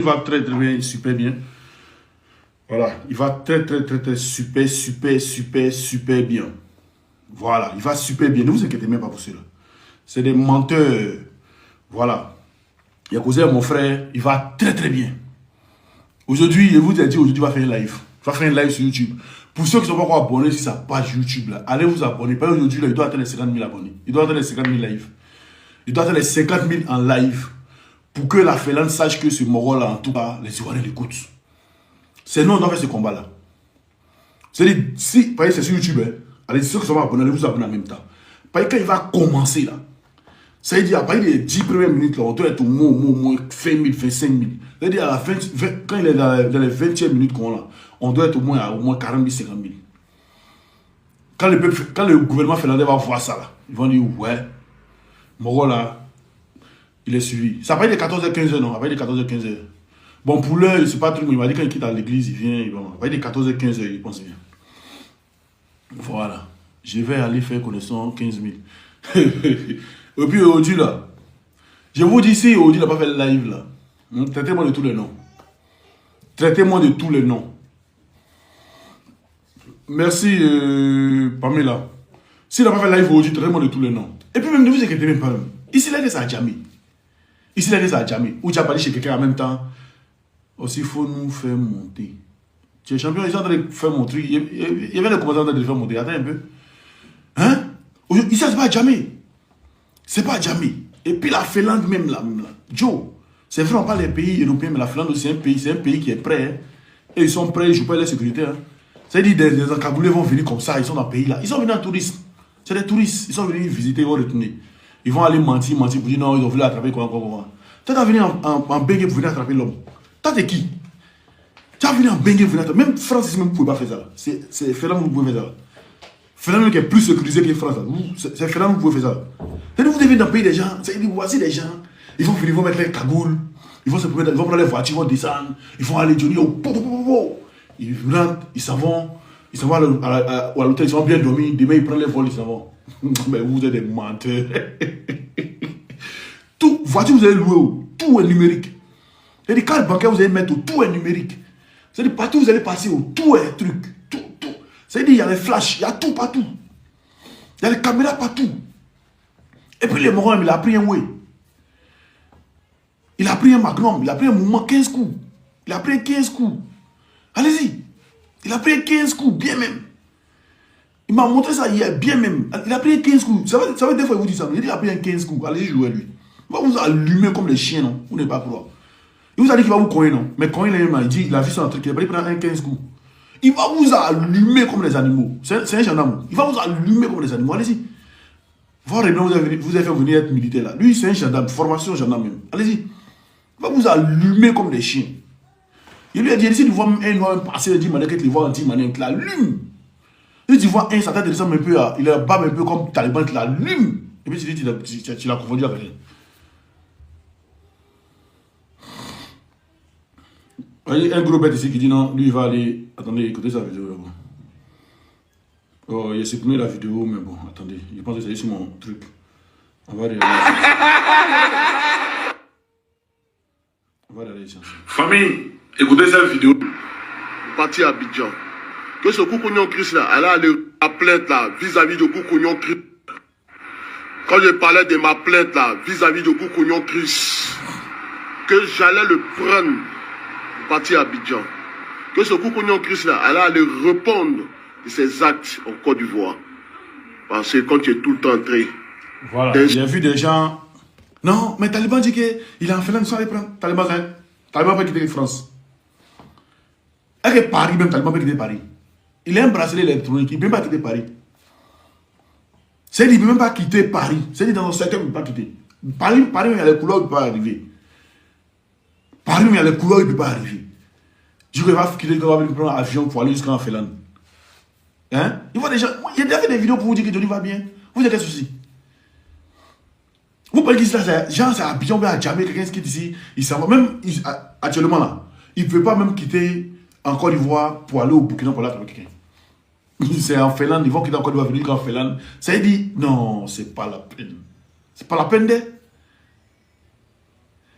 Il va très très bien, super bien. Voilà, il va très super bien. Voilà, il va super bien. Ne vous inquiétez même pas pour cela. C'est des menteurs. Voilà. Il a causé à mon frère, il va très bien. Aujourd'hui, je vous ai dit, aujourd'hui, il va faire un live. Il va faire un live sur YouTube. Pour ceux qui ne sont pas encore abonnés sur sa page YouTube, là, allez vous abonner. Pas aujourd'hui, il doit atteindre les 50 000 abonnés. Il doit atteindre les 50 000 lives. Il doit atteindre les 50 000 en live. Pour que la Finlande sache que ce Moro-là, en tout cas, les Ivoiriens l'écoutent. C'est nous, on doit faire ce combat-là. C'est-à-dire, si, par exemple, c'est sur YouTube, hein, allez, ceux qui sont pas abonnés, allez vous abonner en même temps. Par exemple, quand il va commencer, là, ça veut dire, à partir des 10 premières minutes, là, on doit être au moins 20 000, 25 000. C'est-à-dire, à la fin, quand il est dans les 20e minutes qu'on a, on doit être au moins 40 000, 50 000. Quand le gouvernement finlandais va voir ça, là, ils vont dire, ouais, Moro, là, il est suivi. Ça va être de 14h-15h, non? Ça va être de 14h-15h. Bon, pour l'heure, c'est pas trop, il m'a dit quand il quitte à l'église, il vient, il va être de 14h-15h, il pense bien. Voilà. Je vais aller faire connaissance 15 000. Et puis aujourd'hui, là, je vous dis, si aujourd'hui, il n'a pas fait le live, là, traitez-moi de tous les noms. Traitez-moi de tous les noms. Merci, Pamela. S'il n'a pas fait le live aujourd'hui, traitez-moi de tous les noms. Et puis même, ne vous inquiétez même pas. Ici, là, ça a jamais. Ici, là, ça a jamais. Ou tu as parlé chez quelqu'un en même temps. Aussi, il faut nous faire monter. Tu es champion, ils sont en train de faire mon truc. Il y avait des commentaires en train de faire monter. Attends un peu. Hein? Ici, c'est pas jamais. C'est pas jamais. Et puis la Finlande même là. Joe, c'est vraiment pas les pays européens, mais la Finlande aussi, c'est un pays qui est prêt. Hein. Et ils sont prêts, ils jouent pas la sécurité. Hein. C'est-à-dire des encagoulés vont venir comme ça, ils sont dans le pays là. Ils sont venus en tourisme. C'est des touristes. Ils sont venus visiter, ils vont retourner. Ils vont aller mentir pour dire non, ils ont voulu attraper quoi. Tu vas venir en bengue pour venir attraper l'homme. Toi, t'es qui? Tu vas venir en bengue pour venir attraper. Même France, ici, même, vous ne pouvez pas faire ça. C'est Finlande, vous pouvez faire ça. Finlande qui est plus sécurisé que France. C'est Finlande, vous pouvez faire ça. C'est-à-dire, vous devez dans le pays des gens. C'est-à-dire, voici des gens. Ils vont venir, ils vont mettre les cagoules. Ils vont se promener, ils vont prendre les voitures, ils vont descendre. Ils vont aller Johnny. Ils rentrent, ils s'en vont. Ils s'en vont à l'hôtel, ils sont bien dormis. Demain, ils prennent les vols, ils s'en vont. Mais vous êtes des menteurs. Tout, voiture, vous allez louer, tout est numérique. C'est-à-dire, carte bancaire, vous allez mettre, tout est numérique. C'est-à-dire, partout, vous allez passer, tout est truc. Tout. C'est-à-dire, il y a les flashs, il y a tout partout. Il y a les caméras partout. Et puis, les morons, il a pris un way. Il a pris un magnum, il a pris un mouvement 15 coups. Il a pris 15 coups. Allez-y. Il a pris 15 coups, bien même. Il m'a montré ça hier, bien même. Il a pris 15 coups. Ça va des fois, il vous dit ça. Il a pris 15 coups. Allez-y jouer lui. Il va vous allumer comme les chiens, non? Vous n'êtes pas croire. Il vous a dit qu'il va vous cogner, non? Mais quand il est dit, il a vu son truc, il a pris 15 coups. Il va vous allumer comme les animaux. C'est un gendarme. Il va vous allumer comme les animaux. Allez-y. Vous avez fait venir être militaire là. Lui, c'est un gendarme, formation gendarme même. Allez-y. Il va vous allumer comme des chiens. Il lui a dit, si tu vois un noir passer, il dit, que tu le vois en 10 manières, il l'allume. Si tu vois un, sa tête descend un peu, il a la barbe un peu comme Taliban, il l'allume. Et puis tu l'as confondu avec rien. Il y a un gros bête ici qui dit non, lui il va aller. Attendez, écoutez sa vidéo là-bas. Oh, il a supprimé la vidéo, mais bon, attendez, je pense que c'est sur mon truc. On va regarder. On va regarder ici. Famille, écoutez cette vidéo. Parti à Abidjan. Que ce Koukouignon Christ là, elle a allé à plainte là vis-à-vis de Koukouignon Christ. Quand je parlais de ma plainte là vis-à-vis de Koukouignon Christ, que j'allais le prendre. Parti à Abidjan. Que ce Koukouignon Christ là, elle a allé répondre de ses actes en Côte d'Ivoire. Parce que quand tu es tout le temps entré. Voilà, il a vu des gens. Non, mais Taliban dit qu'il est en Finlande sans les prendre. Taliban peut quitter France. Est-ce que Paris, même Taliban peut quitter Paris? Il a un bracelet électronique, il ne peut même pas quitter Paris. C'est-à-dire qu'il ne peut même pas quitter Paris. C'est-à-dire dans un secteur, il ne peut pas quitter. Paris, il y a les couleurs, il ne peut pas arriver. Paris, il y a les couleurs, il ne peut pas arriver. Du coup, il va quitter, il va prendre un avion pour aller jusqu'en Finlande. Hein? Il y a déjà fait des vidéos pour vous dire que Johnny va bien. Vous avez quel souci? Vous parlez qu'ici, genre, c'est à Abidjan, mais à Djamé, quelqu'un qui est ici, il s'en va. Même actuellement, là, il ne peut pas même quitter en Côte d'Ivoire pour aller au Burkina pour aller avec quelqu'un. C'est en Finlande, ils vont quitter en Côte d'Ivoire, venir en Finlande. Ça dit, non, c'est pas la peine. C'est pas la peine d'être.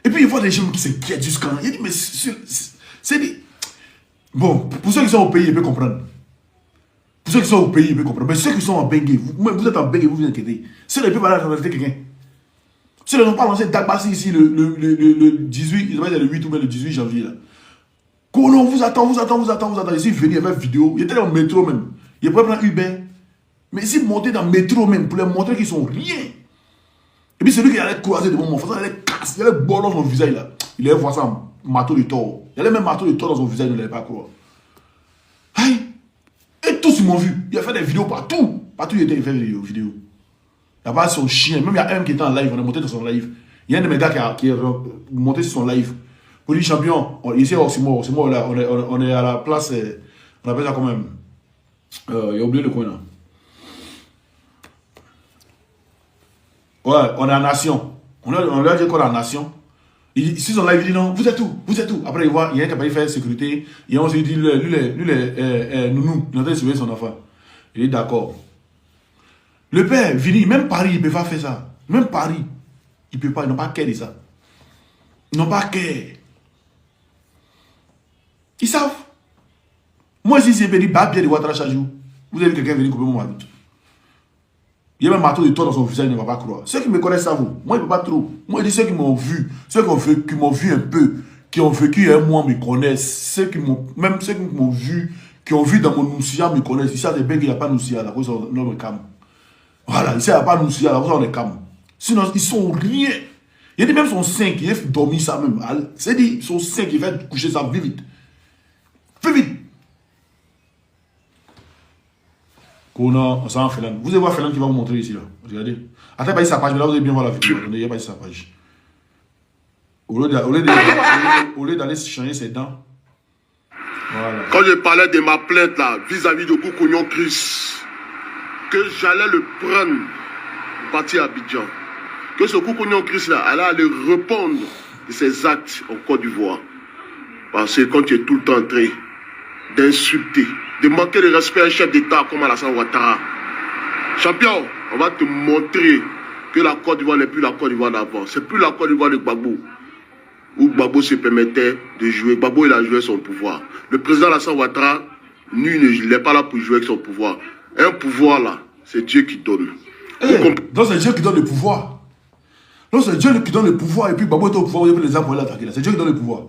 Et puis, il voit des gens qui s'inquiètent jusqu'à... Il dit, mais c'est dit... Bon, pour ceux qui sont au pays, ils peuvent comprendre. Pour ceux qui sont au pays, ils peuvent comprendre. Mais ceux qui sont en Bengue, vous êtes en Bengue, vous vous inquiétez. Ceux qui peuvent aller arrêter quelqu'un. Ceux qui n'ont pas lancé Dagbassi ici le 18, ils le 8 ou le 18 janvier. Là. On vous attend. Ici, venez avec vidéo. Il était dans le métro même. Il est pas prendre Uber. Mais ici, monter dans le métro même pour leur montrer qu'ils sont rien. Et puis celui qui allait croiser devant mon frère, il allait casser, il allait boire dans son visage là. Il allait voir ça en marteau de tort. Il allait même marteau de tort dans son visage, il ne l'allait pas croire. Aïe! Et tous ils m'ont vu. Il a fait des vidéos partout. Partout il fait des vidéos. Il y a pas son chien. Même il y a un qui était en live, on est monté dans son live. Il y a un de mes gars qui est monté sur son live. Pour dire champion, ici c'est moi là, on est à la place, on appelle ça quand même. Il a oublié le coin là. Ouais, on est en nation. On lui a dit qu'on est en nation. Ici, son live, il dit non, vous êtes où? Après, il voit, il y a un qui a pas fait sécurité. Il a aussi dit, lui, nounou, il a train de surveiller son enfant. Il dit d'accord. Le père, Vini, même Paris, il ne peut pas faire ça. Même Paris, il ne peut pas, ils n'ont pas qu'à dire ça. Ils n'ont pas qu'à. Ils savent. Moi, si c'est venu, bah, bien de Ouattara chaque jour. Vous avez vu quelqu'un venir couper mon mari. Il y a même un marteau de toi dans son visage, il ne va pas croire. Ceux qui me connaissent savent. Moi, il ne peut pas trop. Moi, je dis ceux qui m'ont vu, ceux qui m'ont vu un peu, qui ont vécu un mois me connaissent. Même ceux qui m'ont vu, qui ont vu dans mon Noussia me connaissent. Ici, c'est bien qu'il n'y a pas Noussia, là, on est calme. Voilà, ici, il n'y a pas Noussia, là, on est calme. Sinon, ils sont rien. Il y a des même son sein qui est dormi ça même. C'est-à-dire, son sein qui fait coucher ça vite. Fais vite. On s'en fait là. Vous allez voir Félan qui va vous montrer ici là. Regardez. Attends, pas sa page, mais là vous allez bien voir la vidéo. Attendez, il n'y a pas sa page. Au lieu d'aller changer ses dents. Voilà. Quand je parlais de ma plainte là, vis-à-vis de Koukouignon Chris, que j'allais le prendre pour partir à Abidjan. Que ce Koukouignon Chris là, allait répondre de ses actes en Côte d'Ivoire. Parce que quand tu es tout le temps en train d'insulter, de manquer de respect à un chef d'État comme Alassane Ouattara. Champion, on va te montrer que la Côte d'Ivoire n'est plus la Côte d'Ivoire d'avant. C'est plus la Côte d'Ivoire de Gbagbo. Où Gbagbo se permettait de jouer. Gbagbo, il a joué son pouvoir. Le président Alassane Ouattara, il n'est pas là pour jouer avec son pouvoir. Un pouvoir là, c'est Dieu qui donne. Donc c'est Dieu qui donne le pouvoir. Donc c'est Dieu qui donne le pouvoir et puis Gbagbo est au pouvoir, il peut les appuyer l'attaquer. C'est Dieu qui donne le pouvoir.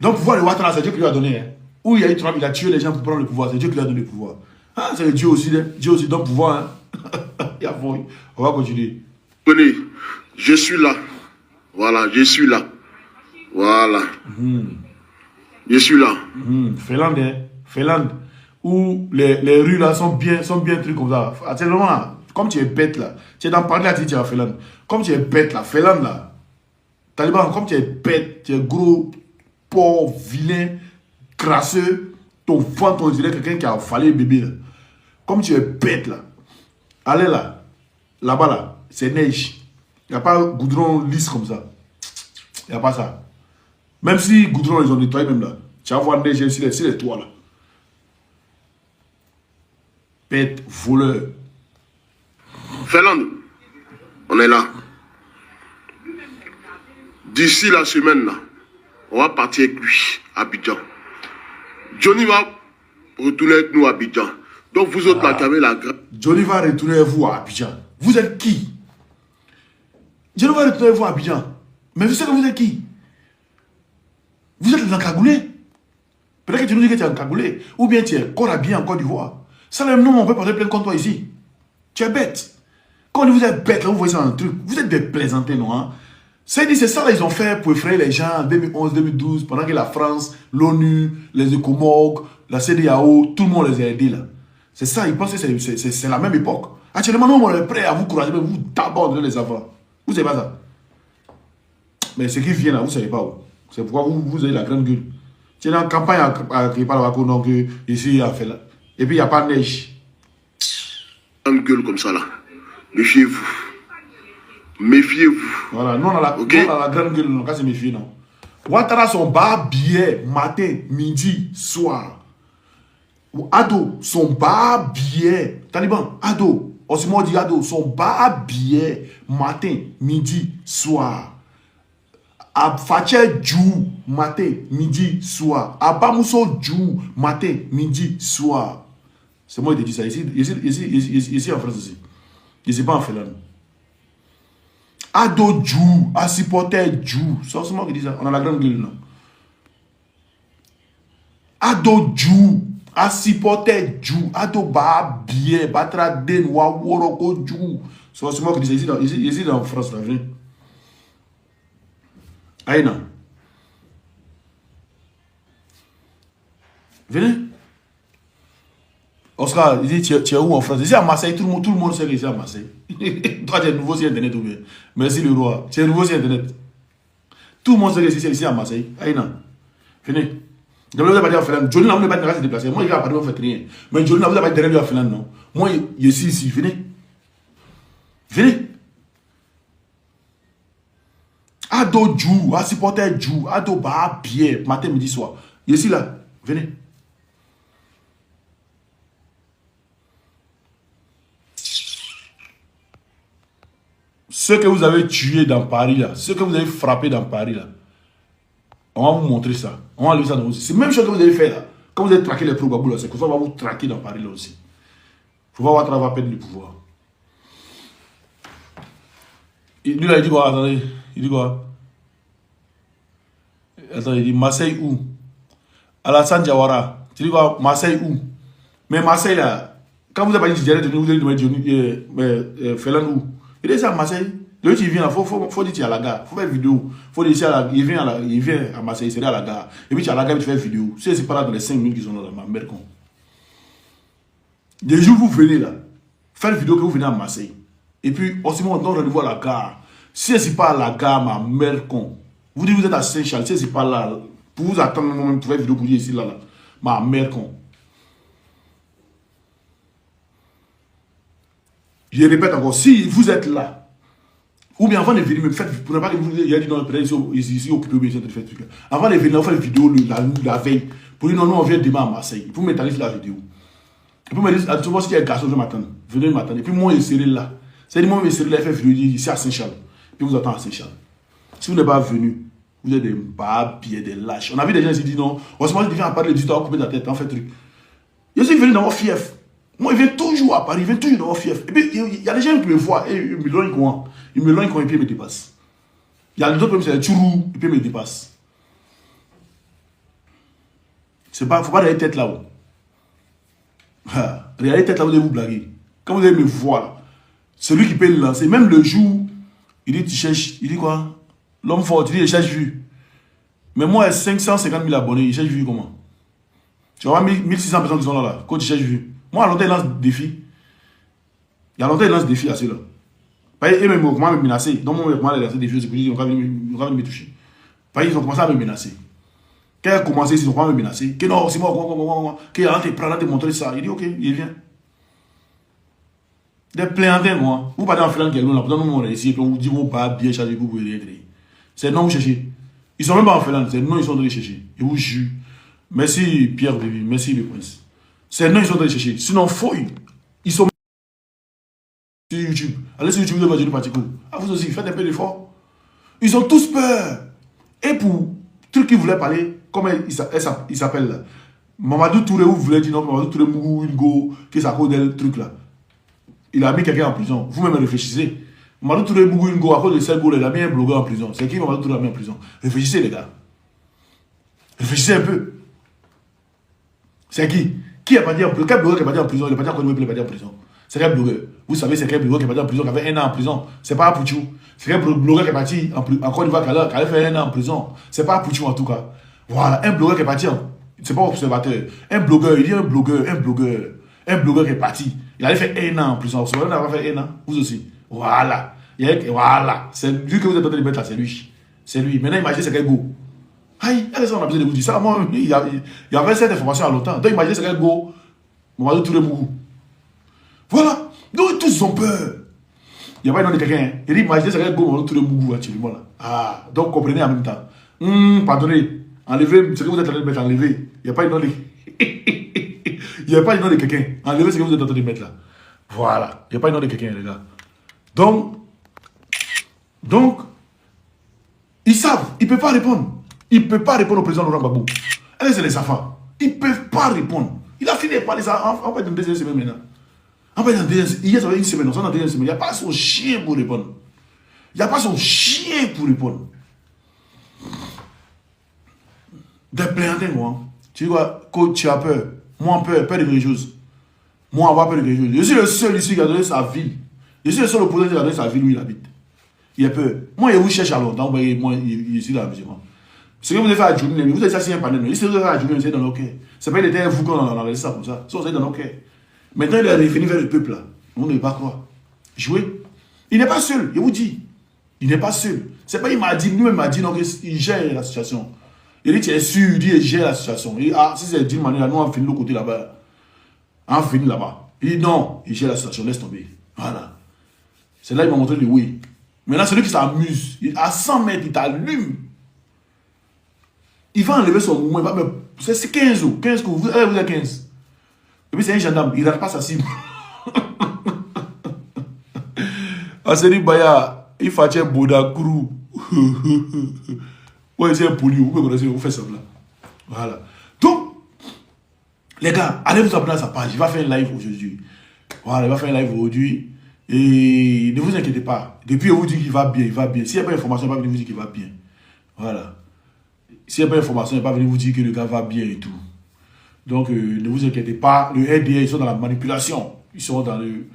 Donc le pouvoir de Ouattara, c'est Dieu qui lui a donné. Hein. Où il y a eu Trump, il a tué les gens pour prendre le pouvoir. C'est Dieu qui lui a donné le pouvoir. Ah, c'est Dieu aussi. Dieu aussi donne le pouvoir. Hein. On va continuer. Venez, je suis là. Voilà, je suis là. Voilà. Je suis là. Féland. Où les rues là sont bien trucs comme ça. Actuellement, comme tu es bête là, tu es dans Paris là, tu es à Féland. Comme tu es bête là, Féland là. Taliban, comme tu es bête, tu es gros, pauvre, vilain, crasseux, ton ventre, on dirait quelqu'un qui a affalé bébé là. Comme tu es bête là, allez là, là-bas là, c'est neige. Il n'y a pas goudron lisse comme ça. Il n'y a pas ça. Même si goudron ils ont nettoyé même là, tu vas voir neige sur les toits là. Bête, voleur. Féland, on est là. D'ici la semaine là, on va partir avec lui à Abidjan. Johnny va retourner avec nous à Abidjan. Donc vous autres là qui avez la grâce. Johnny va retourner avec vous à Abidjan. Vous êtes qui? Johnny va retourner avec vous à Abidjan. Mais vous savez que vous êtes qui? Vous êtes l'encagoulé. Peut-être que tu nous dis que tu es encagoulé. Ou bien tu es corps habillé en Côte d'Ivoire. Ça même nous on peut porter plainte contre toi ici. Tu es bête. Quand vous êtes bête là, vous voyez ça dans un truc. Vous êtes des plaisantés, non hein? C'est ça là, ils ont fait pour effrayer les gens en 2011, 2012, pendant que la France, l'ONU, les ECOMOG, la CEDEAO, tout le monde les a aidés là. C'est ça, ils pensent que c'est la même époque. Actuellement, nous, on est prêts à vous courager, mais vous d'abandonner les enfants. Vous savez pas ça. Mais ce qui vient là, vous ne savez pas où. C'est pourquoi vous avez la grande gueule. Tu es dans la campagne à Kripalabako, donc ici, il y a fait là. Et puis, il n'y a pas de neige. Grande gueule comme ça là. Méfiez-vous. Méfiez-vous. Voilà, nous on a la grande gueule, on ne peut pas se méfier, non. Ouattara son bas billet matin, midi, soir. Ado, son bas billet. Taliban, Ado, Osimo dit Ado, son bas billet matin, midi, soir. À Fatché Djou, matin, midi, soir. À Bamousso Djou, matin, midi, soir. C'est moi qui te dis ça. Ici en France aussi. Je ne sais pas en Finlande. Ado Djou, à supporter Djou. C'est moi qui dis ça. On a la grande gueule, non? Ado Djou, à supporter Djou. Ado ba bien, batra den, wa woroko Djou. C'est moi qui dis ça. Ici en France, là, venez. Aïna. Venez. Oscar, il dit, tu es où en France? Ici à Marseille, tout le monde sait que ici à Marseille. Toi, tu es nouveau sur Internet ou bien? Merci le roi. Tu es nouveau sur Internet. Tout le monde sait que c'est ici à Marseille. Aïna. Venez. Je ne vous ai pas dit en Finlande. Johnny, là, vous n'avez pas de se déplacer. Moi, il va pas de faire rien. Mais Johnny, là, vous n'avez pas de derrière en Finlande, non? Moi, je suis ici. Venez. Venez. Ado Djou, à supporter Djou, Ado ba bien, matin, midi, soir. Je suis là. Venez. Ceux que vous avez tués dans Paris, là, ceux que vous avez frappés dans Paris, là, on va vous montrer ça. On va lever ça dans vous. C'est la même chose que vous avez fait là. Quand vous avez traqué les pro-babou là, c'est que ça va vous traquer dans Paris là aussi. Il faut voir votre va perdre le pouvoir. Et lui là, il dit quoi? Attendez. Il dit quoi? Attends, il dit Marseille où? Alassane Diawara. Tu dis quoi? Marseille où? Mais Marseille là, quand vous avez dit que vous avez demandé Félan où? Il est à Marseille. Le tu viens là, faut dire tu es à la gare. Faut faire une vidéo. Faut dire il vient à Marseille, il serait à la gare. Et puis tu es à la gare, tu fais une vidéo. C'est pas là dans les 5 minutes qui sont là, ma mère con. Des jours vous venez là, faire une vidéo que vous venez à Marseille. Et puis, aussi on donne rendez-vous à la gare. Si c'est pas à la gare, ma mère con. Vous dites vous êtes à Saint-Charles, si c'est pas là, pour vous attendre moi-même pour faire une vidéo pour dire ici là, ma mère con. Je répète encore, si vous êtes là, ou bien avant de venir, me faites, pour ne pas que vous ayez dit non, ici occupé, bien de faire truc là. Avant de venir, on fait une vidéo la veille, pour dire non, non, on vient demain à Marseille. Pour me sur la vidéo. Et puis me dire, tu vois, si il y a un garçon, je m'attends. Venez m'attendre. Et puis moi, je serai là. C'est-à-dire, moi, je serai là, faire une vidéo ici à Saint-Charles. Puis vous attendez à Saint-Charles. Si vous n'êtes pas venu, vous êtes des babiers, des lâches. On a vu des gens qui disent non, on se dit, viens à Paris, les couper ta tête, on fait truc. Je suis venu dans mon fief. Moi, il vient toujours à Paris, il vient toujours dans mon fief. Et puis, il y a des gens qui me voient, et ils me loignent quoi. Ils me loignent quand et puis ils me dépassent. Il y a d'autres même, c'est des tourous, et puis ils me dépassent. Il ne faut pas aller tête là-haut. Regardez tête là-haut de vous blaguer. Quand vous allez me voir, c'est lui qui peut le lancer. Même le jour, il dit, tu cherches, il dit quoi? L'homme fort, il dit, il cherche vue. Mais moi, 550 000 abonnés, il cherche vue comment? Tu vois, 1600 personnes qui sont là, quand tu cherches vue. Moi, à longtemps, il lance des défis. Il y a longtemps, il lance des défis à ceux-là. Et même, comment me menacer. Donc, moi, comment lancer des défis, c'est pour dire, ils vont venir me toucher. Ils ont commencé à me menacer. Quand ils ont commencé, ils ont commencé à me menacer. Que non, c'est moi, qu'il a te prendre, te montrer ça. Il dit, ok, il vient. Des plaignants, moi. Vous partez en Finlande, quelqu'un, là, pourtant, nous, on est ici, et puis on vous dit, vous pas bien chargé, vous pouvez rien. C'est non, vous cherchez. Ils sont même pas en Finlande, c'est non, ils sont en train de chercher. Et vous jure. Merci, Pierre Vivi, merci, le prince. C'est non, ils sont en train de chercher. Sinon, fouille. Ils sont sur YouTube. Allez sur YouTube, vous avez parti cool. Ah, vous aussi, faites un peu d'effort. Ils ont tous peur. Et pour truc qu'ils voulaient parler, comment il s'appelle là? Mamadou Touré, vous voulez dire non, Mamadou Touré Mougou, Ingo, qui est à cause de truc là. Il a mis quelqu'un en prison. Vous-même réfléchissez. Mamadou Touré Mougou, Ingo, à cause de ce goal, il a mis un blogueur en prison. C'est qui Mamadou Touré a mis en prison? Réfléchissez, les gars. Réfléchissez un peu. C'est qui? Qui a pas dit en prison? Quel blogueur qui a pas dit en prison? Il n'a pas dit encore, il n'a pas dit en prison. C'est quel blogueur? Vous savez, c'est quel blogueur qui est parti en prison, qui avait 1 an en prison? C'est pas Pouchou. C'est quel blogueur qui est parti en Côte d'Ivoire, qui a fait 1 an en prison? C'est pas Pouchou en tout cas. Voilà, un blogueur qui est parti, c'est pas observateur. Un blogueur, il dit un blogueur qui est parti. Il avait fait 1 an en prison. Vous n'a pas fait 1 an? Vous aussi. Voilà. Voilà. C'est lui que vous êtes en train de mettre là, c'est lui. C'est lui. Maintenant, imaginez c'est quel go. Aïe, on a besoin de vous dire ça. Moi, il y avait cette information à longtemps. Donc, imaginez c'est quel go. Mamadou Touré Mougou. Voilà. Donc, tous ont peur. Il n'y a pas de quelqu'un. Il dit, imaginez c'est quel go Mamadou Touré Mougou actuellement là. Ah, donc comprenez en même temps. Pardonnez. Enlevez ce que vous êtes en train de mettre, enlevez. Il n'y a pas une nom de... Il n'y a pas une nom de quelqu'un. Enlevez ce que vous êtes en train de mettre là. Voilà. Il n'y a pas une nom de quelqu'un, les gars. Donc, Ils savent, ils ne peuvent pas répondre. Ils ne peuvent pas répondre au président Laurent Gbagbo. Allez, c'est les affaires. Ils ne peuvent pas répondre. Il a fini par les affaires. On va être dans deuxième semaine maintenant. On va être dans deuxième semaine. Hier, ça va une semaine. On est dans deuxième semaine. Il n'y a pas son chien pour répondre. Il n'y a pas son chien pour répondre. Des plaignants, moi. Tu vois, quand tu as peur. Moi, peur de quelque chose. Moi, avoir peur de quelque chose. Je suis le seul ici qui a donné sa ville. Je suis le seul opposant qui a donné sa ville où il habite. Il a peur. Moi, il vous cherche à longtemps. Moi, il suis là, musulman. Ce que vous avez fait à Djouni, vous avez assis un panel. Si vous avez fait à Djouni, vous êtes dans nos cœurs. C'est pas il était vous qu'on a laissé ça comme ça. Ça, vous êtes dans nos cœurs. Maintenant, il est revenu vers le peuple là. On ne veut pas croire. Jouer. Il n'est pas seul, je vous dis. Il n'est pas seul. C'est pas il m'a dit, lui-même m'a dit, non, il gère la situation. Il dit, tu es sûr, il dit, il gère la situation. Il dit, ah, si c'est d'une manière, nous, on finit de l'autre côté là-bas. On finit là-bas. Il dit, non, il gère la situation, laisse tomber. Voilà. C'est là qu'il m'a montré le oui. Maintenant, celui qui s'amuse, à 100 mètres, il t'allume. Il va enlever son mouvement, il va me... C'est 15 ou 15 coups, vous êtes 15. Et puis c'est un gendarme, il ne rate pas sa cible. Aseri Baya, il fait un Boda Kourou. Ouais, c'est un poli, vous connaissez, vous faites ça là. Voilà. Donc, les gars, allez vous abonner à sa page, il va faire un live aujourd'hui. Voilà, il va faire un live aujourd'hui. Et ne vous inquiétez pas. Depuis, on vous dit qu'il va bien, il va bien. S'il n'y a pas d'information, il va venir vous dire qu'il va bien. Voilà. S'il n'y a pas d'information, il va venir vous dire que le gars va bien et tout. Donc, ne vous inquiétez pas. Le RDA, ils sont dans la manipulation. Ils sont dans le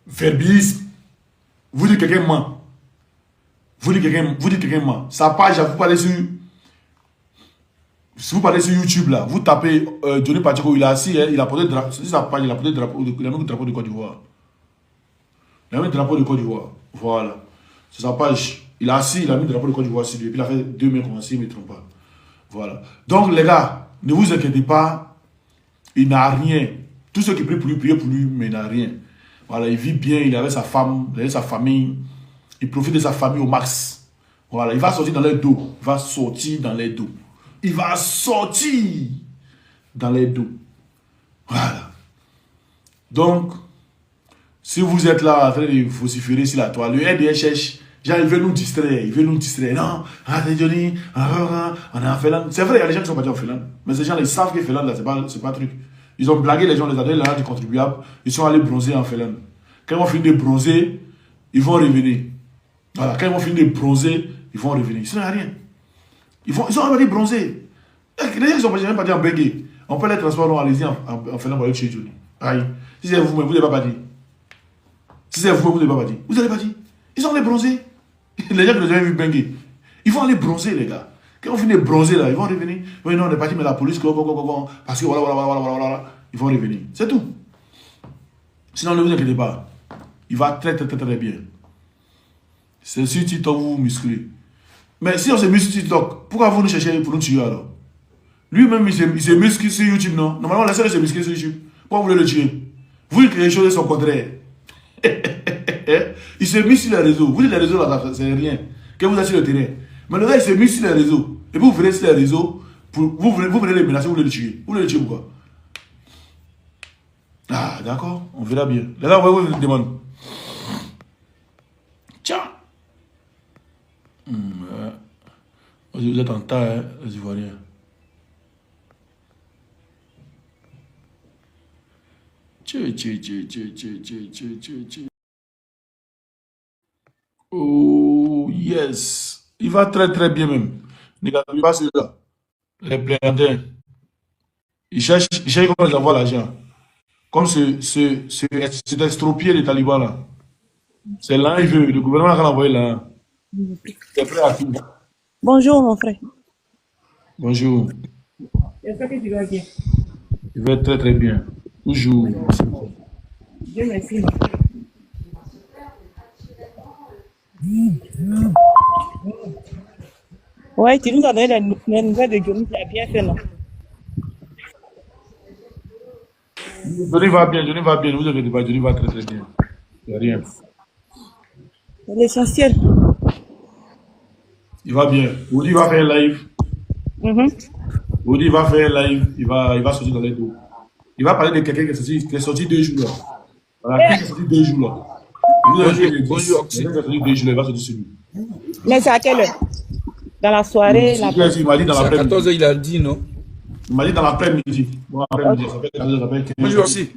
verbisme. Vous dites quelqu'un ment. Vous dites quelqu'un ment. Sa page, vous parlez sur... Si vous parlez sur YouTube, là, vous tapez Johnny Pacheco, il a assis, il a posé le drapeau. Sur sa page, il a posé le drapeau, il a mis le drapeau de Côte d'Ivoire. Il a mis le drapeau de Côte d'Ivoire. Voilà. Sur sa page, il a assis, il a mis le drapeau de Côte d'Ivoire sur lui. Et puis il a fait 2 mains comme ça, il ne me trompe pas. Voilà. Donc, les gars, ne vous inquiétez pas. Il n'a rien. Tous ceux qui prient pour lui, mais il n'a rien. Voilà, il vit bien, il est avec sa femme, il est avec sa famille. Il profite de sa famille au max. Voilà, il va sortir dans les dos. Il va sortir dans les dos. Il va sortir dans les dos. Voilà. Donc, si vous êtes là en train de vociférer sur la toile, le RDS cherche, genre, il veut nous distraire, Non, attendez Johnny, on est en Finlande. C'est vrai, il y a des gens qui sont partis en Finlande. Mais ces gens, ils savent que Finlande, là, c'est pas un truc. Ils ont blagué les gens, les adhérents, l'argent du contribuable. Ils sont allés bronzer en Finlande. Quand ils vont finir de bronzer, ils vont revenir. Voilà, quand ils vont finir de bronzer, ils vont revenir. Ça n'a rien. Ils sont allés bronzer. Les gens qui sont même partis en Bengue. On peut les transporter, allez-y en Finlande pour aller chez Johnny. Aïe. Si c'est vous-même, vous n'avez pas parti. Si c'est vous-même, vous n'avez pas parti. Vous allez partir. Ils sont allés bronzer. Les gens qui nous ont vu Bengue, ils vont aller bronzer, les gars. Quand on finit de bronzer, là, ils vont revenir. Oui, non, on est parti, mais la police, parce que voilà. Ils vont revenir. C'est tout. Sinon, ne vous inquiétez pas. Il va très bien. C'est sur TikTok, vous vous musclez. Mais si on se muscle sur TikTok, pourquoi vous nous cherchez pour nous tuer alors? Lui-même, il se muscle sur YouTube, non? Normalement, laissez-le se muscler sur YouTube. Pourquoi vous voulez le tuer? Vous dites que les choses sont contraires. Il se muscle sur les réseaux. Vous dites les réseaux, là, c'est rien. Que vous êtes sur le terrain. Mais le gars, il se muscle sur les réseaux. Et puis vous venez sur les réseaux, vous venez les menacer, vous voulez le tuer. Vous voulez le tuer pourquoi? Ah, d'accord, on verra bien. Là, on va vous demander. Tiens. Vous êtes en tas, hein, les Ivoiriens. Oh, yes. Il va très bien même. Négativement pas celui-là. Les plaignants. Ils cherchent comment ils envoient l'argent. Comme c'est estropié les talibans là. C'est là, il veut. Le gouvernement va l'envoyer là. C'est prêt à tout. Bonjour mon frère. Bonjour. J'espère que tu vas bien. Je vais très bien. Toujours. Dieu merci. Ouais, tu nous as donné les nouvelles de Johnny, tu as bien fait, non? Johnny va bien, ne vous inquiétez pas, Johnny va très bien. Il n'y a rien. C'est l'essentiel. Il va bien. Audi va faire un live. Audi va faire un live, il va sortir dans les dos. Il va parler de quelqu'un qui est sorti 2 jours là. Voilà, qui est sorti 2 jours là. Bonjour, il va sortir sur lui. Mais c'est à quelle heure? Dans la soirée, l'après-midi? Il m'a dit dans C'est à l'après-midi. 14h, il a dit, non? Il m'a dit dans l'après-midi. Bon, après-midi, ça Ok, fait 14, ça fait 15. Bonjour aussi.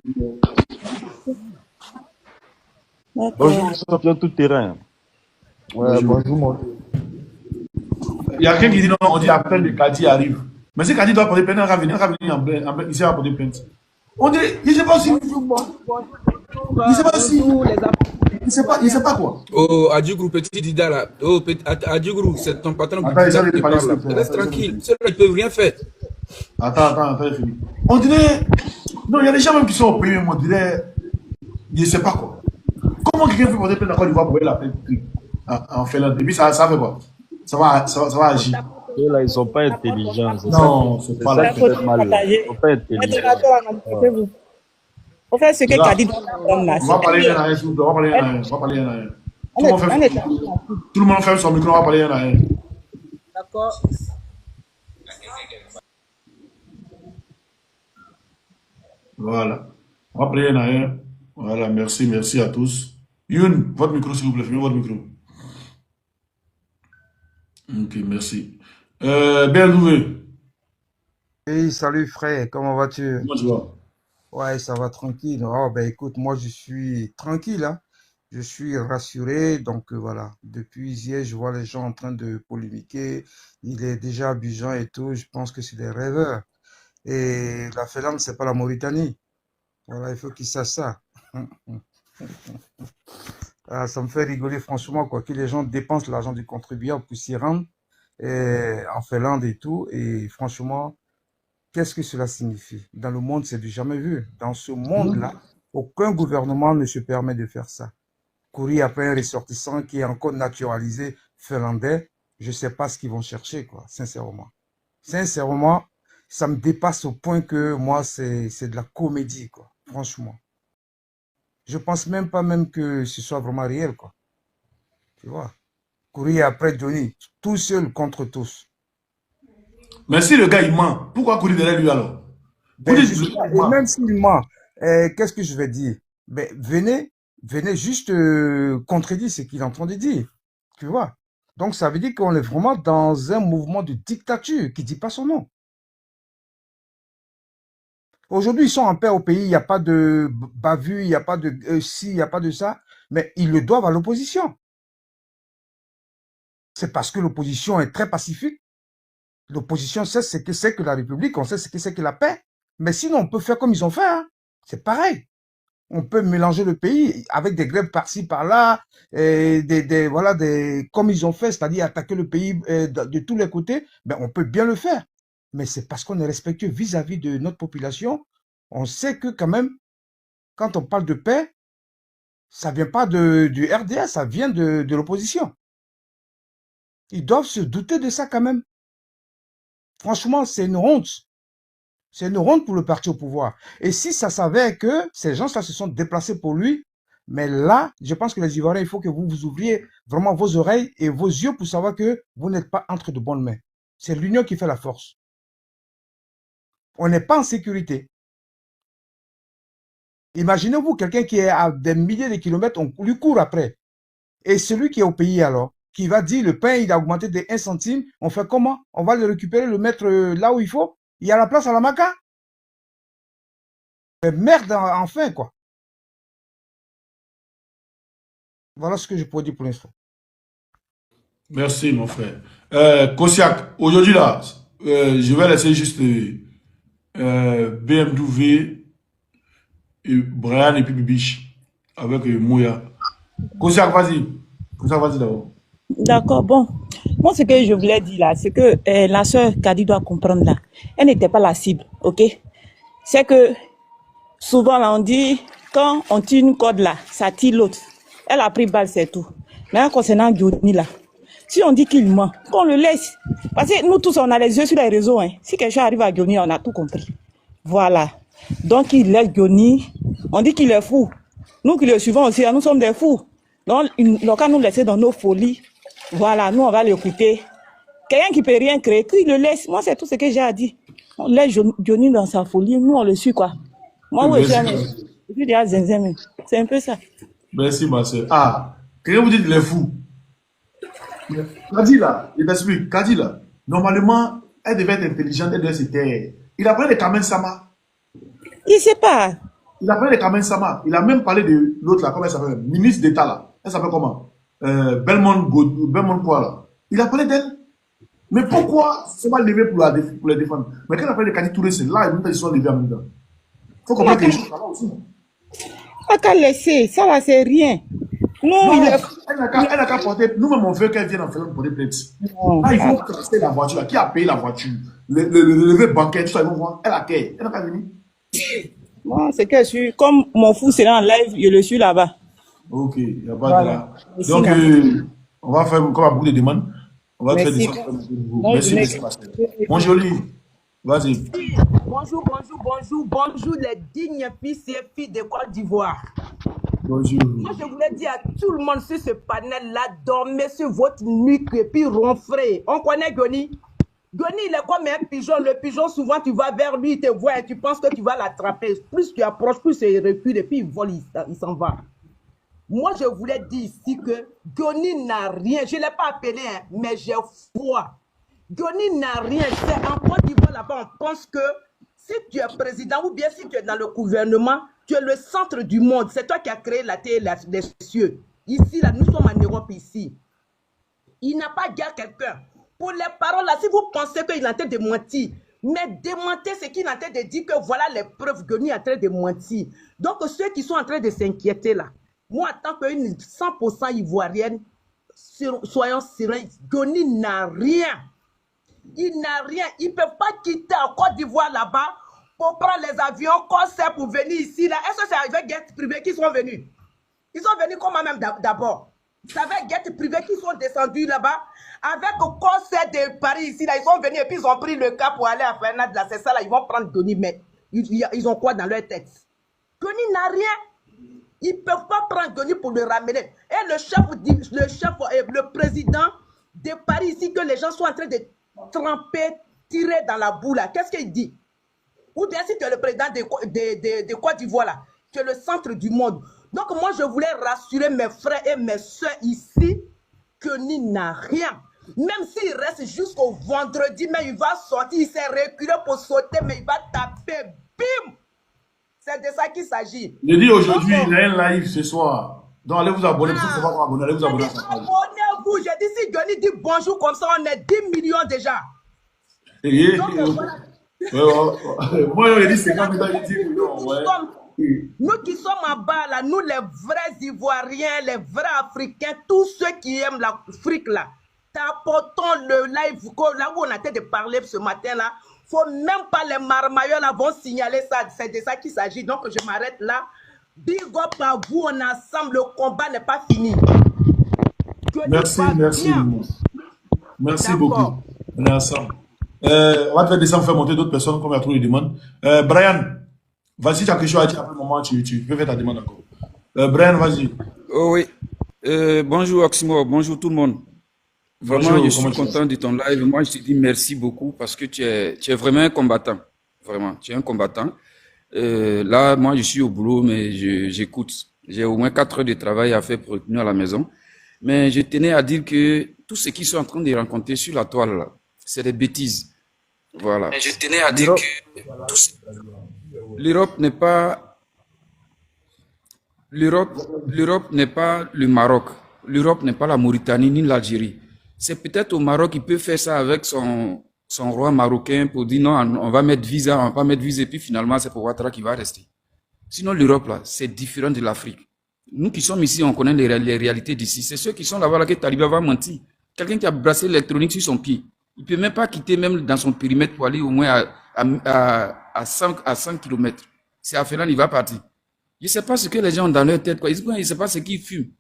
d'accord. Bonjour, champion tout terrain. Ouais, Bonjour. bonjour, mon. Il y a quelqu'un qui dit non, on dit après le Kadi arrive. Mais si Kadi doit porter plainte, il va venir ici, il va porter plainte. On dit, il ne sait pas si. Il ne sait pas si. Il ne sait pas quoi. Oh, Adjougrou, petit Dida là. Oh, Adjougrou, c'est ton patron Attends, Dida essaie qui de parler parle là. s'il te plaît. Reste tranquille. Ceux-là, ils ne peuvent rien faire. Attends, il finit. On dirait. Non, il y a des gens même qui sont au pays, mais on dirait. Il ne sait pas quoi. Comment quelqu'un peut porter plainte dans Côte d'Ivoire pour la plainte en Finlande? Et puis ça fait quoi? Ça va agir. Eux là, ils sont pas intelligents. C'est Non, ça, c'est c'est pas ça la La qui peine. faute fait mal. Ils partagée. sont pas intelligents. Modérateur, on fait ce que Là, Kadi doit comprendre là. on va parler C'est un à un, s'il vous plaît. On va parler un à un. On va parler un à un. Tout on le est, monde on fait, est tout le monde ferme son micro, on va parler un à un. d'accord. Voilà. On va parler un à un. Voilà, merci à tous. Youn, votre micro, s'il vous plaît, fermez votre micro. Ok, merci. Bien doué. Hey, salut frère, comment vas-tu? Comment tu vas? Ouais, ça va tranquille. Oh, ben écoute, moi je suis tranquille, hein. Je suis rassuré, donc voilà. Depuis hier, je vois les gens en train de polémiquer. Il est déjà abusant et tout. Je pense que c'est des rêveurs. Et la Finlande, c'est pas la Mauritanie. Voilà, il faut qu'ils sachent ça. Ah, ça me fait rigoler franchement, quoi, que les gens dépensent l'argent du contribuable pour s'y rendre en Finlande et tout. Et franchement, qu'est-ce que cela signifie? Dans le monde, c'est du jamais vu. Dans ce monde-là, aucun gouvernement ne se permet de faire ça. Courir après un ressortissant qui est encore naturalisé finlandais, je sais pas ce qu'ils vont chercher, quoi, sincèrement. Sincèrement, ça me dépasse au point que moi, c'est de la comédie, quoi, franchement. Je pense même pas même que ce soit vraiment réel, quoi. Tu vois? Courir après Johnny, tout seul contre tous. Mais si le gars il ment, pourquoi courir derrière lui alors? Vous Ben dites le justement, gars il et ment. même s'il ment, qu'est-ce que je vais dire? Ben venez juste contredire ce qu'il est en train de dire. Tu vois? Donc ça veut dire qu'on est vraiment dans un mouvement de dictature qui dit pas son nom. Aujourd'hui, ils sont en paix au pays, il n'y a pas de bavure, il n'y a pas de ci, il n'y a pas de ça, mais ils le doivent à l'opposition. C'est parce que l'opposition est très pacifique. L'opposition sait ce que c'est que la République, on sait ce que c'est que la paix. Mais sinon, on peut faire comme ils ont fait, hein. C'est pareil. On peut mélanger le pays avec des grèves par-ci, par-là, et voilà, comme ils ont fait, c'est-à-dire attaquer le pays de tous les côtés, ben, on peut bien le faire. Mais c'est parce qu'on est respectueux vis-à-vis de notre population. On sait que quand même, quand on parle de paix, ça vient pas du RDS, ça vient de l'opposition. Ils doivent se douter de ça quand même. Franchement, c'est une honte. C'est une honte pour le parti au pouvoir. Et si ça savait que ces gens-là se sont déplacés pour lui, mais là, je pense que les Ivoiriens, il faut que vous vous ouvriez vraiment vos oreilles et vos yeux pour savoir que vous n'êtes pas entre de bonnes mains. C'est l'union qui fait la force. On n'est pas en sécurité. Imaginez-vous quelqu'un qui est à des milliers de kilomètres, on lui court après. Et celui qui est au pays alors, qui va dire le pain, il a augmenté de 1 centime, on fait comment? On va le récupérer, le mettre là où il faut? Il y a la place à la maca? Mais merde, enfin, quoi. Voilà ce que je pourrais dire pour l'instant. Merci, mon frère. Kosiak, aujourd'hui là, je vais laisser juste BMW, Brian et puis Bibiche avec Mouya. Kosiak, vas-y. Kosiak, vas-y d'abord. D'accord, bon. Moi, ce que je voulais dire là, c'est que la sœur Kadi doit comprendre là. Elle n'était pas la cible, ok? C'est que souvent là, on dit, quand on tire une corde là, ça tire l'autre. Elle a pris balle, c'est tout. Mais concernant Johnny là, si on dit qu'il ment, qu'on le laisse. Parce que nous tous, on a les yeux sur les réseaux, hein. Si quelque chose arrive à Johnny, on a tout compris. Voilà. Donc, il laisse Johnny. On dit qu'il est fou. Nous qui le suivons aussi, nous sommes des fous. Donc, il n'a qu'à nous laisser dans nos folies. Voilà, nous, on va l'écouter. Quelqu'un qui peut rien créer, qu'il le laisse. Moi, c'est tout ce que j'ai à dire. On laisse Johnny dans sa folie. Nous, on le suit, quoi. Moi, oui, je suis déjà zinzin. C'est un peu ça. Merci, ma soeur. Ah, quelqu'un vous dit qu'il est fou. Kadi là, il t'explique, Kadi là, normalement, elle devait être intelligente, elle devait se taire. Il a parlé de Kamen Sama. Il sait pas. Il a parlé de Kamen Sama. Il a même parlé de l'autre là, comment elle s'appelle? Ministre d'État là. Elle s'appelle comment? Belmont quoi là. Il a parlé d'elle. Mais pourquoi se va lever pour les défendre? Mais quand il a parlé de Kadi Touré, c'est là, ils sont levés en même temps. Il faut comprendre que les choses sont là aussi. Pas qu'à laisser. Ça là, c'est rien. Non, Non, il est... elle n'a qu'à porter. Nous-mêmes, on veut qu'elle vienne en faisant pour des plaintes. Non. Là, il faut casser la voiture. Là. Qui a payé la voiture? Le levé bancaire, tout ça, ils vont voir. Elle a qu'elle. Elle n'a qu'à venir. Bon, c'est que je suis... Comme mon fou sera en live, je le suis là-bas. Ok, il n'y a pas de Voilà. là. Merci, Donc, merci. on va faire comme à beaucoup de demandes. On va faire des Merci. choses comme Donc, Merci, merci, Pasteur. Mon joli. Vas-y. Bonjour, bonjour, bonjour, bonjour les dignes fils et filles de Côte d'Ivoire. Bonjour. Moi, je voulais dire à tout le monde sur ce panel-là, dormez sur votre nuque et puis ronfrez. On connaît Goni. Goni, il est comme un pigeon. Le pigeon, souvent, tu vas vers lui, il te voit et tu penses que tu vas l'attraper. Plus tu approches, plus il recule et puis il vole, il s'en va. Moi, je voulais dire ici que Goni n'a rien. Je ne l'ai pas appelé, hein, mais j'ai foi. Goni n'a rien. C'est en Côte d'Ivoire là-bas, on pense que si tu es président ou bien si tu es dans le gouvernement, tu es le centre du monde. C'est toi qui as créé la terre et les cieux. Ici, là, nous sommes en Europe ici. Il n'a pas dit à quelqu'un. Pour les paroles là, si vous pensez qu'il est en train de mentir, mais démentir ce qu'il est en train de dire que voilà les preuves que Goni est en train de mentir. Donc ceux qui sont en train de s'inquiéter là, moi en tant qu'une 100% ivoirienne, soyons sérieux, Goni n'a rien. Il n'a rien. Ils ne peuvent pas quitter en Côte d'Ivoire là-bas pour prendre les avions, concert pour venir ici là. Est-ce que c'est avec jet privé qu'ils sont venus? Ils sont venus comment même d'abord? C'est avec jet privé qu'ils sont descendus là-bas. Avec le concert de Paris ici, là, ils sont venus et puis ils ont pris le cas pour aller à Fernand là. C'est ça là, ils vont prendre Goni, mais ils ont quoi dans leur tête? Goni n'a rien. Ils ne peuvent pas prendre Goni pour le ramener. Et le président de Paris ici, que les gens sont en train de tremper, tirer dans la boue là. Qu'est-ce qu'il dit? Ou bien si tu es le président de Côte d'Ivoire là, tu es le centre du monde. Donc moi, je voulais rassurer mes frères et mes soeurs ici que Goni n'a rien. Même s'il reste jusqu'au vendredi, mais il va sortir, il s'est reculé pour sauter, mais il va taper, bim! C'est de ça qu'il s'agit. Je dis aujourd'hui, il y a un live ce soir. Donc allez vous abonner. Parce que vous abonner, allez vous abonner à sa page. Abonnez-vous. J'ai dit si Goni dit bonjour comme ça, on est 10 millions déjà. Donc, voilà. Moi, il dit 50 millions, il dit millions. Ouais. Nous qui sommes en bas là, nous les vrais Ivoiriens, les vrais Africains, tous ceux qui aiment l'Afrique là, t'apportons le live là où on a été de parler ce matin là. Faut même pas les marmailleurs là vont signaler ça. C'est de ça qu'il s'agit. Donc je m'arrête là. Big up à vous, on est ensemble. Le combat n'est pas fini. Merci, merci. Merci beaucoup. On est ensemble. On va te faire descendre, faire monter d'autres personnes comme il y a trop de demandes. Brian, vas-y, tu as quelque chose à dire. Après le moment, tu peux faire ta demande encore. Brian, vas-y. Oh oui. Bonjour Oxmo, bonjour tout le monde. Vraiment, Bonjour, je suis content de ton live. Moi, je te dis merci beaucoup parce que tu es vraiment un combattant. Vraiment, tu es un combattant. Là, moi, je suis au boulot, mais j'écoute. J'ai au moins 4 heures de travail à faire pour retenir à la maison. Mais je tenais à dire que tout ce qu'ils sont en train de rencontrer sur la toile, là, c'est des bêtises. Voilà. Mais je tenais à dire que l'Europe n'est pas le Maroc. L'Europe n'est pas la Mauritanie ni l'Algérie. C'est peut-être au Maroc qu'il peut faire ça avec son roi marocain pour dire non, on va mettre visa, on va pas mettre visa, et puis finalement c'est pour Ouattara qui va rester. Sinon l'Europe là, c'est différent de l'Afrique. Nous qui sommes ici, on connaît les réalités d'ici. C'est ceux qui sont là-bas là que Taliban va mentir. Quelqu'un qui a brassé l'électronique sur son pied, il peut même pas quitter même dans son périmètre pour aller au moins à 100 km. C'est à Félan, il va partir. Je sais pas ce que les gens ont dans leur tête, quoi. Ils savent pas ce qu'ils fument.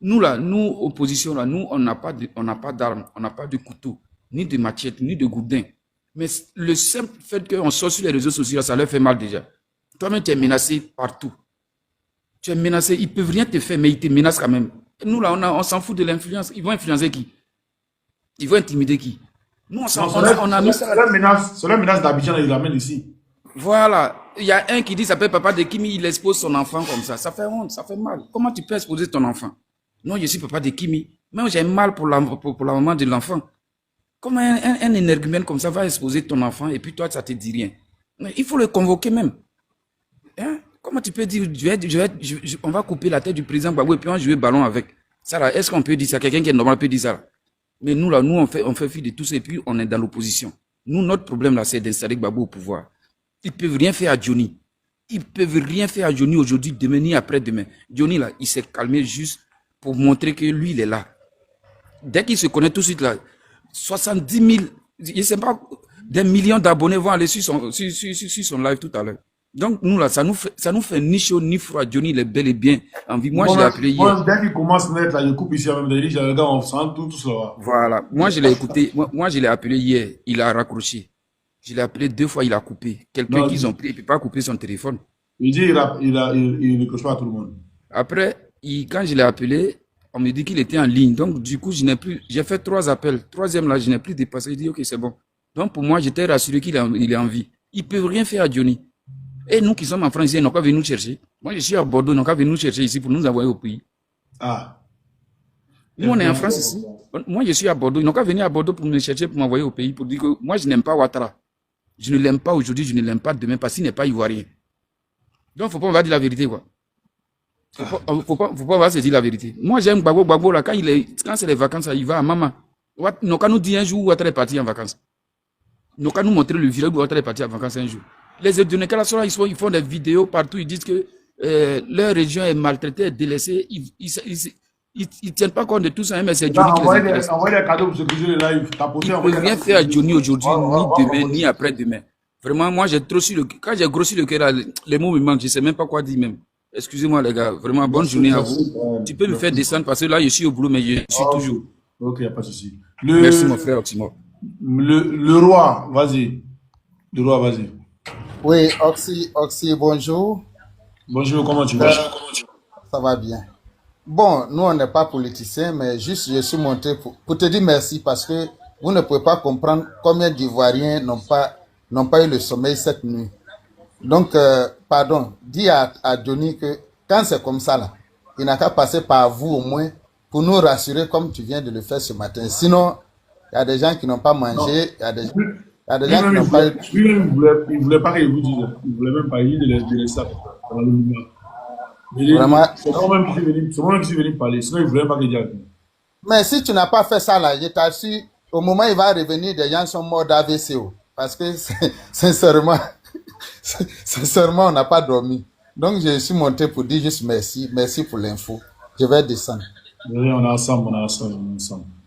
Nous là, nous opposition là, nous on n'a pas d'armes, on n'a pas de couteau, ni de machette, ni de gourdin. Mais le simple fait qu'on sort sur les réseaux sociaux, ça leur fait mal déjà. Toi-même tu es menacé partout. Tu es menacé, ils peuvent rien te faire, mais ils te menacent quand même. Nous là, on s'en fout de l'influence. Ils vont influencer qui? Ils vont intimider qui? Nous on a mis ça. C'est la menace d'Abidjan, il l'amène ici. Voilà. Il y a un qui dit s'appelle papa de Kimi, il expose son enfant comme ça. Ça fait honte, ça fait mal. Comment tu peux exposer ton enfant? Non, je suis papa de Kimi. Moi, j'ai mal pour pour la maman de l'enfant. Comment un énergumène comme ça va exposer ton enfant et puis toi, ça te dit rien. Il faut le convoquer même. Hein? Comment tu peux dire, on va couper la tête du président Gbagbo et puis on va jouer ballon avec. Ça là, est-ce qu'on peut dire ça? Quelqu'un qui est normal peut dire ça là. Mais nous là, nous on fait fi de tout ça et puis on est dans l'opposition. Nous, notre problème là, c'est d'installer Gbagbo au pouvoir. Ils peuvent rien faire à Johnny. Ils peuvent rien faire à Johnny aujourd'hui, demain ni après-demain. Johnny là, il s'est calmé juste pour montrer que lui, il est là. Dès qu'il se connaît tout de suite là, 70 000, je sais pas, des millions d'abonnés vont aller sur son live tout à l'heure. Donc, nous, là, ça nous fait ni chaud ni froid. Johnny, il est bel et bien en vie. Moi, je l'ai appelé hier. Moi, dès qu'il commence à naître, là, je coupe ici avec mes gars, on sent tout cela. Voilà. Moi, je l'ai écouté. Moi, je l'ai appelé hier. Il a raccroché. Je l'ai appelé 2 fois, il a coupé. Quelqu'un qu'ils ont pris, il ne peut pas couper son téléphone. Il dit, il décroche pas à tout le monde. Après, quand je l'ai appelé, on me dit qu'il était en ligne. Donc, du coup, j'ai fait 3 appels. 3e, là, je n'ai plus dépassé. Il dit, OK, c'est bon. Donc, pour moi, j'étais rassuré qu'il est en vie. Ils ne peuvent rien faire à Johnny. Et nous qui sommes en France, ils n'ont qu'à venir nous chercher. Moi, je suis à Bordeaux, ils n'ont qu'à venir nous chercher ici pour nous envoyer au pays. Ah. Nous, on est en France ici. Moi, je suis à Bordeaux. Ils n'ont qu'à venir à Bordeaux pour me chercher, pour m'envoyer au pays, pour dire que moi, je n'aime pas Ouattara. Je ne l'aime pas aujourd'hui, je ne l'aime pas demain, parce qu'il n'est pas ivoirien. Donc, faut pas, on va dire la vérité, quoi. Faut pas, on va se dire la vérité. Moi, j'aime Gbagbo, là, quand c'est les vacances, il va à Maman. Ils n'ont qu'à nous dire un jour où Ouattara est parti en vacances. Ils n'ont qu'à nous montrer le village où Ouattara est parti en vacances un jour. Les Édunékala là, ils font des vidéos partout, ils disent que leur région est maltraitée, délaissée. Ils tiennent pas compte de tout ça, mais c'est Johnny qui les intéresse. Envoyez des cadeaux pour se coucher les lives. Ils ne peuvent rien faire à Johnny aujourd'hui, ni demain, ni après-demain. Vraiment, moi, quand j'ai grossi le cœur, les mots me manquent, je ne sais même pas quoi dire même. Excusez-moi, les gars. Vraiment, bonne journée à vous. Tu peux me faire descendre parce que là, je suis au boulot, mais je suis toujours. Ok, il n'y a pas de souci. Merci, mon frère Oxymore. Le roi, vas-y. Le roi, vas-y. Oui, Oxy, bonjour. Bonjour, comment tu vas? Ça va bien. Bon, nous, on n'est pas politiciens, mais juste, je suis monté pour te dire merci parce que vous ne pouvez pas comprendre combien d'Ivoiriens n'ont pas eu le sommeil cette nuit. Donc, pardon, dis à Johnny que quand c'est comme ça, là, il n'a qu'à passer par vous au moins pour nous rassurer comme tu viens de le faire ce matin. Sinon, il y a des gens qui n'ont pas mangé, il y a des gens qui n'ont pas eu... Lui-même, il ne voulait pas qu'il vous dise. Il ne voulait même pas, il de laisser ça dans le mouvement. Vraiment... C'est moi-même qui suis venu parler, sinon il ne voulait pas qu'il dise. Mais si tu n'as pas fait ça là, je t'assure, au moment où il va revenir, des gens sont morts d'AVC. Parce que sincèrement, on n'a pas dormi. Donc je suis monté pour dire juste merci. Merci pour l'info. Je vais descendre. On est ensemble.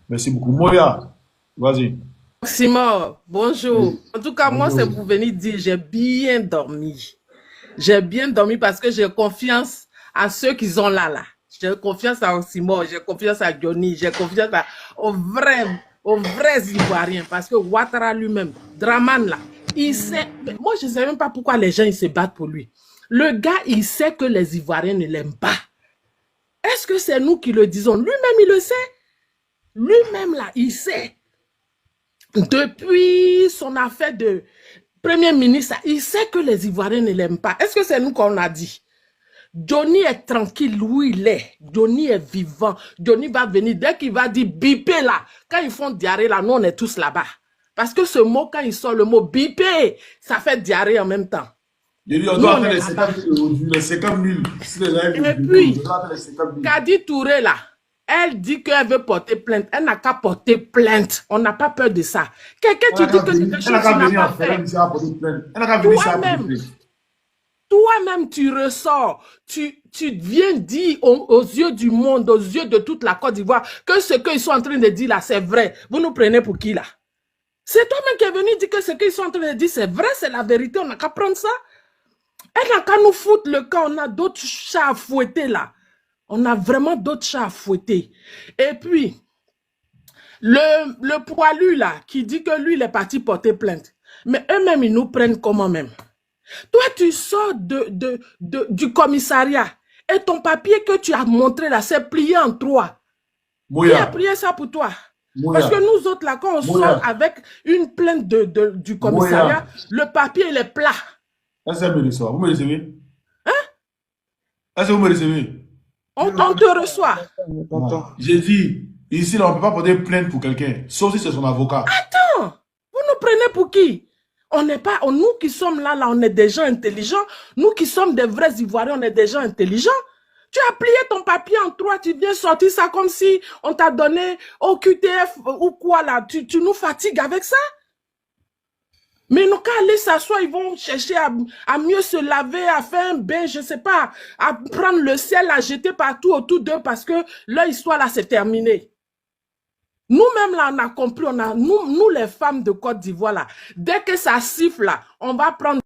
Merci beaucoup. Moya, vas-y. Simon, bonjour. En tout cas, moi, c'est pour venir dire, j'ai bien dormi. J'ai bien dormi parce que j'ai confiance à ceux qui sont là. J'ai confiance à Simon, j'ai confiance à Johnny, j'ai confiance aux vrais Ivoiriens. Parce que Ouattara lui-même, Draman là, il sait, moi je ne sais même pas pourquoi les gens ils se battent pour lui. Le gars, il sait que les Ivoiriens ne l'aiment pas. Est-ce que c'est nous qui le disons? Lui-même, il le sait. Lui-même là, il sait. Depuis son affaire de Premier ministre, il sait que les Ivoiriens ne l'aiment pas. Est-ce que c'est nous qu'on a dit? Johnny est tranquille où il est. Johnny est vivant. Johnny va venir. Dès qu'il va dire bipé là, quand ils font diarrhée là, nous on est tous là-bas. Parce que ce mot, quand il sort le mot bipé, ça fait diarrhée en même temps. Il dit, on doit faire les 50 000. Et puis, Kadi Touré là, elle dit qu'elle veut porter plainte. Elle n'a qu'à porter plainte. On n'a pas peur de ça. Quelqu'un, tu dis que c'est quelque chose que tu n'as pas fait. Toi-même, tu ressors. Tu viens dire aux yeux du monde, aux yeux de toute la Côte d'Ivoire, que ce qu'ils sont en train de dire là, c'est vrai. Vous nous prenez pour qui là? C'est toi-même qui es venu dire que ce qu'ils sont en train de dire, c'est vrai, c'est la vérité. On n'a qu'à prendre ça. Elle n'a qu'à nous foutre le camp. On a d'autres chats à fouetter là. On a vraiment d'autres chats à fouetter. Et puis, le poilu là, qui dit que lui, il est parti porter plainte. Mais eux-mêmes, ils nous prennent comment même? Toi, tu sors du commissariat et ton papier que tu as montré là, c'est plié en 3. Qui a plié ça pour toi? Parce que nous autres là, quand on sort avec une plainte du commissariat, le papier, il est plat. Est-ce que vous me recevez? Hein? Est-ce que vous me recevez? On te reçoit. J'ai dit, Ici, là, on ne peut pas porter plainte pour quelqu'un, sauf si c'est son avocat. Attends, vous nous prenez pour qui? On n'est pas, nous qui sommes là, on est des gens intelligents. Nous qui sommes des vrais Ivoiriens, on est des gens intelligents. Tu as plié ton papier en 3, tu viens sortir ça comme si on t'a donné au QTF ou quoi là. Tu nous fatigues avec ça? Mais nos cas aller s'asseoir, ils vont chercher à mieux se laver, à faire un bain, je sais pas, à prendre le ciel, à jeter partout autour d'eux parce que leur histoire là, c'est terminé. Nous-mêmes là, on a compris, nous les femmes de Côte d'Ivoire là, dès que ça siffle là, on va prendre